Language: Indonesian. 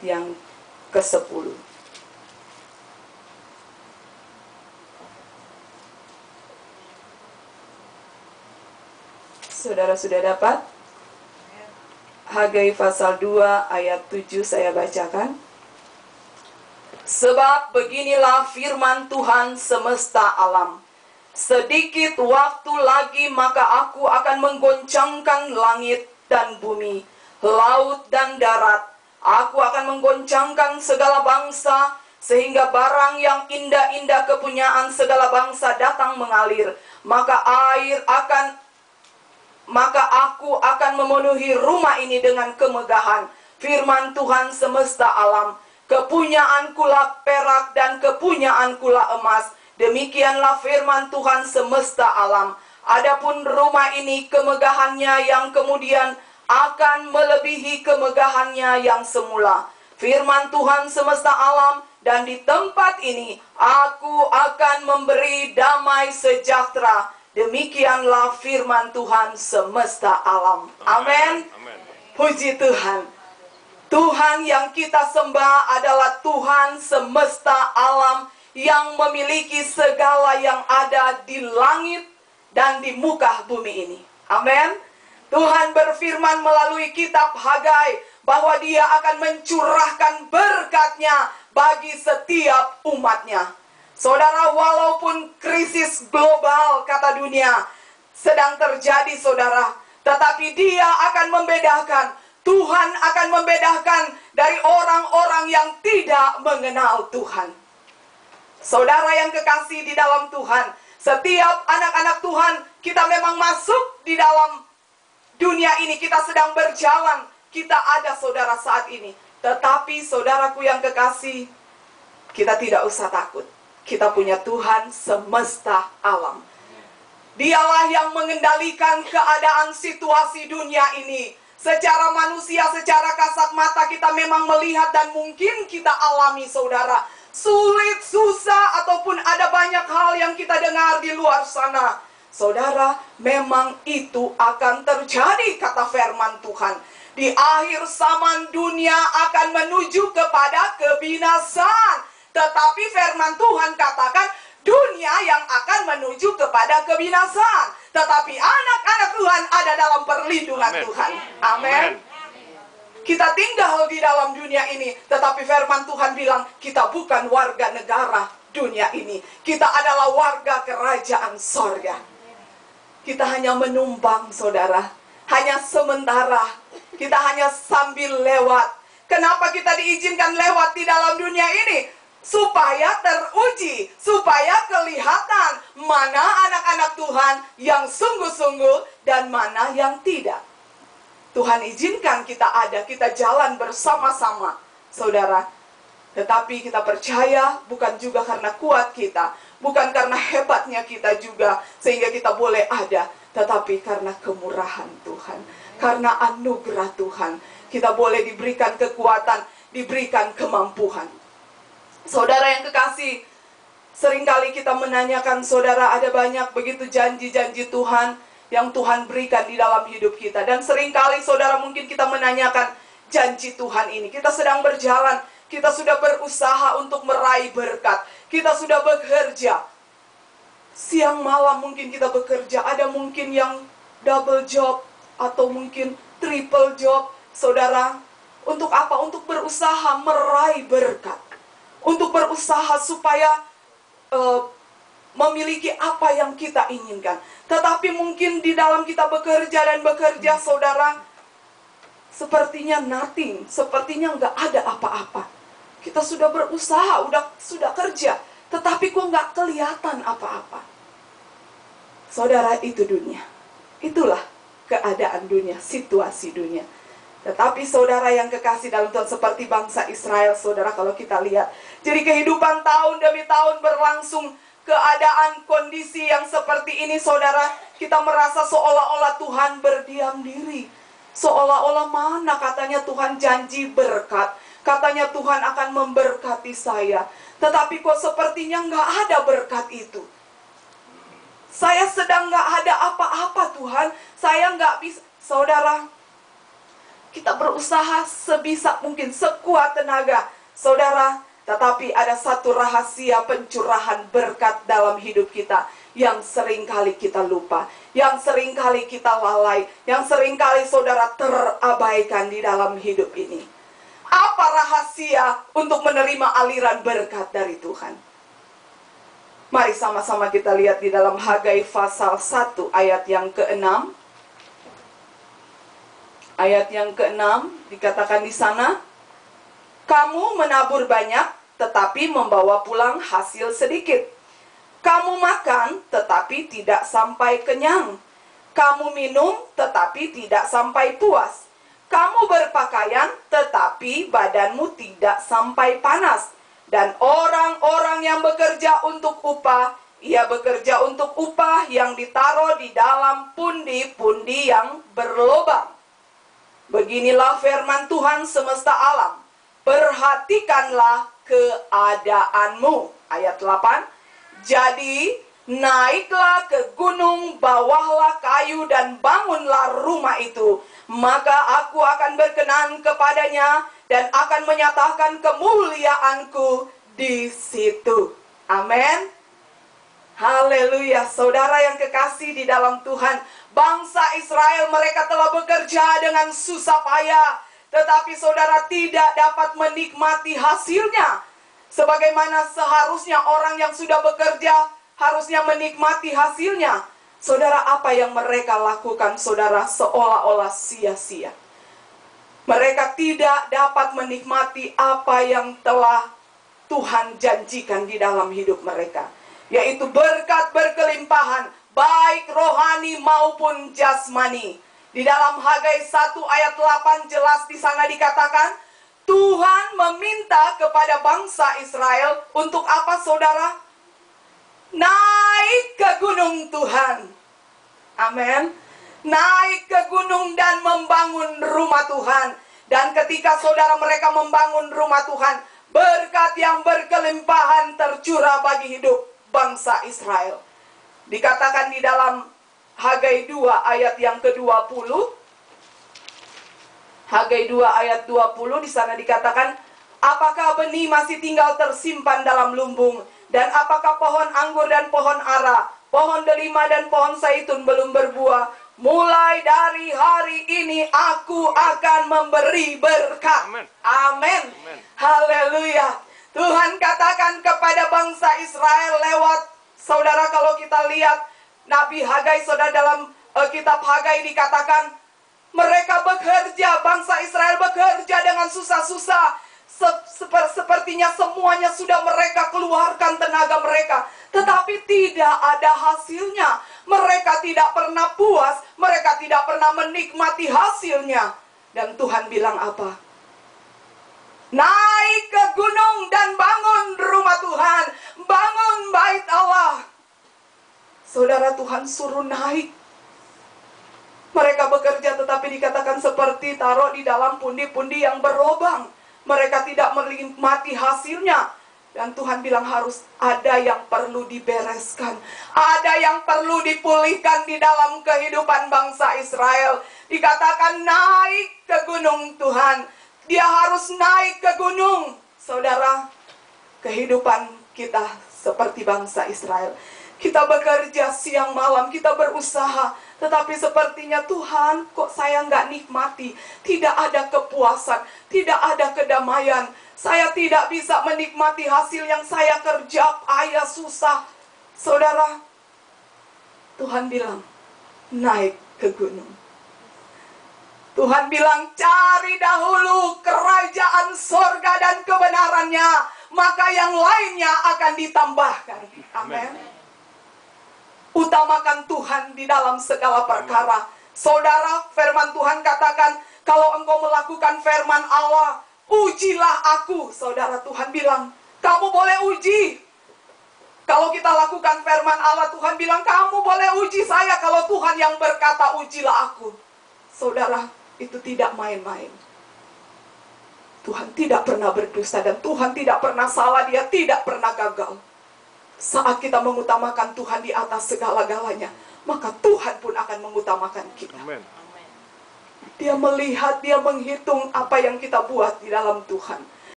yang ke-10. Saudara sudah dapat? Hagai pasal 2 ayat 7 saya bacakan. Sebab beginilah firman Tuhan semesta alam. Sedikit waktu lagi maka aku akan menggoncangkan langit dan bumi, laut dan darat. Aku akan menggoncangkan segala bangsa, sehingga barang yang indah-indah kepunyaan segala bangsa datang mengalir. Maka aku akan memenuhi rumah ini dengan kemegahan. Firman Tuhan semesta alam. Kepunyaankulah perak dan kepunyaankulah emas. Demikianlah firman Tuhan semesta alam. Adapun rumah ini kemegahannya yang kemudian akan melebihi kemegahannya yang semula. Firman Tuhan semesta alam, dan di tempat ini aku akan memberi damai sejahtera. Demikianlah firman Tuhan semesta alam. Amin. Puji Tuhan. Tuhan yang kita sembah adalah Tuhan semesta alam yang memiliki segala yang ada di langit dan di muka bumi ini. Amin. Tuhan berfirman melalui kitab Hagai bahwa Dia akan mencurahkan berkat-Nya bagi setiap umat-Nya. Saudara, walaupun krisis global kata dunia sedang terjadi saudara, tetapi Dia akan membedakan. Tuhan akan membedakan dari orang-orang yang tidak mengenal Tuhan. Saudara yang kekasih di dalam Tuhan, setiap anak-anak Tuhan, kita memang masuk di dalam dunia ini, kita sedang berjalan, kita ada saudara saat ini. Tetapi saudaraku yang kekasih, kita tidak usah takut. Kita punya Tuhan semesta alam. Dialah yang mengendalikan keadaan situasi dunia ini. Secara manusia, secara kasat mata kita memang melihat dan mungkin kita alami saudara. Sulit, susah, ataupun ada banyak hal yang kita dengar di luar sana. Saudara, memang itu akan terjadi kata firman Tuhan. Di akhir zaman dunia akan menuju kepada kebinasaan. Tetapi firman Tuhan katakan dunia yang akan menuju kepada kebinasaan. Tetapi anak-anak Tuhan ada dalam perlindungan Tuhan. Amin. Kita tinggal di dalam dunia ini, tetapi firman Tuhan bilang kita bukan warga negara dunia ini. Kita adalah warga kerajaan sorga. Kita hanya menumpang saudara, hanya sementara. Kita hanya sambil lewat. Kenapa kita diizinkan lewat di dalam dunia ini? Supaya teruji, supaya kelihatan mana anak-anak Tuhan yang sungguh-sungguh dan mana yang tidak. Tuhan izinkan kita ada, kita jalan bersama-sama, saudara. Tetapi kita percaya bukan juga karena kuat kita, bukan karena hebatnya kita juga, sehingga kita boleh ada. Tetapi karena kemurahan Tuhan, karena anugerah Tuhan, kita boleh diberikan kekuatan, diberikan kemampuan. Saudara yang kekasih, seringkali kita menanyakan saudara, ada banyak begitu janji-janji Tuhan yang Tuhan berikan di dalam hidup kita. Dan seringkali saudara mungkin kita menanyakan janji Tuhan ini. Kita sedang berjalan, kita sudah berusaha untuk meraih berkat. Kita sudah bekerja. Siang malam mungkin kita bekerja. Ada mungkin yang double job atau mungkin triple job. Saudara, untuk apa? Untuk berusaha meraih berkat. Untuk berusaha supaya memiliki apa yang kita inginkan. Tetapi mungkin di dalam kita bekerja dan bekerja, saudara, sepertinya nothing, sepertinya nggak ada apa-apa. Kita sudah berusaha, sudah kerja, tetapi kok nggak kelihatan apa-apa. Saudara, itu dunia. Itulah keadaan dunia, situasi dunia. Tetapi saudara yang kekasih dalam Tuhan, seperti bangsa Israel, saudara, kalau kita lihat. Jadi kehidupan tahun demi tahun berlangsung, keadaan kondisi yang seperti ini, saudara, kita merasa seolah-olah Tuhan berdiam diri. Seolah-olah mana katanya Tuhan janji berkat. Katanya Tuhan akan memberkati saya. Tetapi kok sepertinya nggak ada berkat itu. Saya sedang nggak ada apa-apa Tuhan. Saya nggak bisa. Saudara, Kita berusaha sebisa mungkin, sekuat tenaga, saudara. Tetapi ada satu rahasia pencurahan berkat dalam hidup kita yang seringkali kita lupa, yang seringkali kita lalai, yang seringkali saudara terabaikan di dalam hidup ini. Apa rahasia untuk menerima aliran berkat dari Tuhan? Mari sama-sama kita lihat di dalam Hagai pasal 1 ayat yang ke-6. Ayat yang ke-6 dikatakan di sana, kamu menabur banyak, tetapi membawa pulang hasil sedikit. Kamu makan, tetapi tidak sampai kenyang. Kamu minum, tetapi tidak sampai puas. Kamu berpakaian, tetapi badanmu tidak sampai panas. Dan orang-orang yang bekerja untuk upah, ia bekerja untuk upah yang ditaruh di dalam pundi-pundi yang berlobang. Beginilah firman Tuhan semesta alam. Perhatikanlah keadaanmu. Ayat 8. Jadi, naiklah ke gunung, bawahlah kayu dan bangunlah rumah itu. Maka aku akan berkenan kepadanya dan akan menyatakan kemuliaanku di situ. Amin. Haleluya. Saudara yang kekasih di dalam Tuhan, bangsa Israel mereka telah bekerja dengan susah payah, tetapi saudara tidak dapat menikmati hasilnya. Sebagaimana seharusnya orang yang sudah bekerja harusnya menikmati hasilnya. Saudara, apa yang mereka lakukan, saudara, seolah-olah sia-sia. Mereka tidak dapat menikmati apa yang telah Tuhan janjikan di dalam hidup mereka, yaitu berkat berkelimpahan, baik rohani maupun jasmani. Di dalam Hagai 1 ayat 8 jelas di sana dikatakan, Tuhan meminta kepada bangsa Israel untuk apa, saudara? Naik ke gunung Tuhan. Amin. Naik ke gunung dan membangun rumah Tuhan. Dan ketika saudara mereka membangun rumah Tuhan, berkat yang berkelimpahan tercurah bagi hidup bangsa Israel. Dikatakan di dalam Hagai 2 ayat yang ke-20. Hagai 2 ayat 20 di sana dikatakan, apakah benih masih tinggal tersimpan dalam lumbung? Dan apakah pohon anggur dan pohon ara, pohon delima dan pohon zaitun belum berbuah? Mulai dari hari ini aku akan memberi berkat. Amin. Amin. Haleluya. Tuhan katakan kepada bangsa Israel lewat, saudara, kalau kita lihat Nabi Hagai, saudara, dalam kitab Hagai dikatakan mereka bekerja, bangsa Israel bekerja dengan susah-susah. Sepertinya semuanya sudah mereka keluarkan tenaga mereka, tetapi tidak ada hasilnya. Mereka tidak pernah puas, mereka tidak pernah menikmati hasilnya. Dan Tuhan bilang apa? Naik ke gunung dan bangun rumah Tuhan, bangun bait Allah. Saudara, Tuhan suruh naik. Mereka bekerja tetapi dikatakan seperti taruh di dalam pundi-pundi yang berlobang. Mereka tidak menikmati hasilnya. Dan Tuhan bilang harus ada yang perlu dibereskan. Ada yang perlu dipulihkan di dalam kehidupan bangsa Israel. Dikatakan naik ke gunung Tuhan. Dia harus naik ke gunung. Saudara, kehidupan kita seperti bangsa Israel. Kita bekerja siang malam, kita berusaha. Tetapi sepertinya Tuhan, kok saya nggak nikmati. Tidak ada kepuasan, tidak ada kedamaian. Saya tidak bisa menikmati hasil yang saya kerja payah susah. Saudara, Tuhan bilang, naik ke gunung. Tuhan bilang, cari dahulu kerajaan sorga dan kebenarannya, maka yang lainnya akan ditambahkan. Amin. Utamakan Tuhan di dalam segala perkara. Saudara, firman Tuhan katakan, kalau engkau melakukan firman Allah, ujilah aku. Saudara, Tuhan bilang, kamu boleh uji. Kalau kita lakukan firman Allah, Tuhan bilang, kamu boleh uji saya. Kalau Tuhan yang berkata, ujilah aku. Saudara, itu tidak main-main. Tuhan tidak pernah berdosa dan Tuhan tidak pernah salah, dia tidak pernah gagal. Saat kita mengutamakan Tuhan di atas segala-galanya, maka Tuhan pun akan mengutamakan kita. Amen. Dia melihat, dia menghitung apa yang kita buat di dalam Tuhan.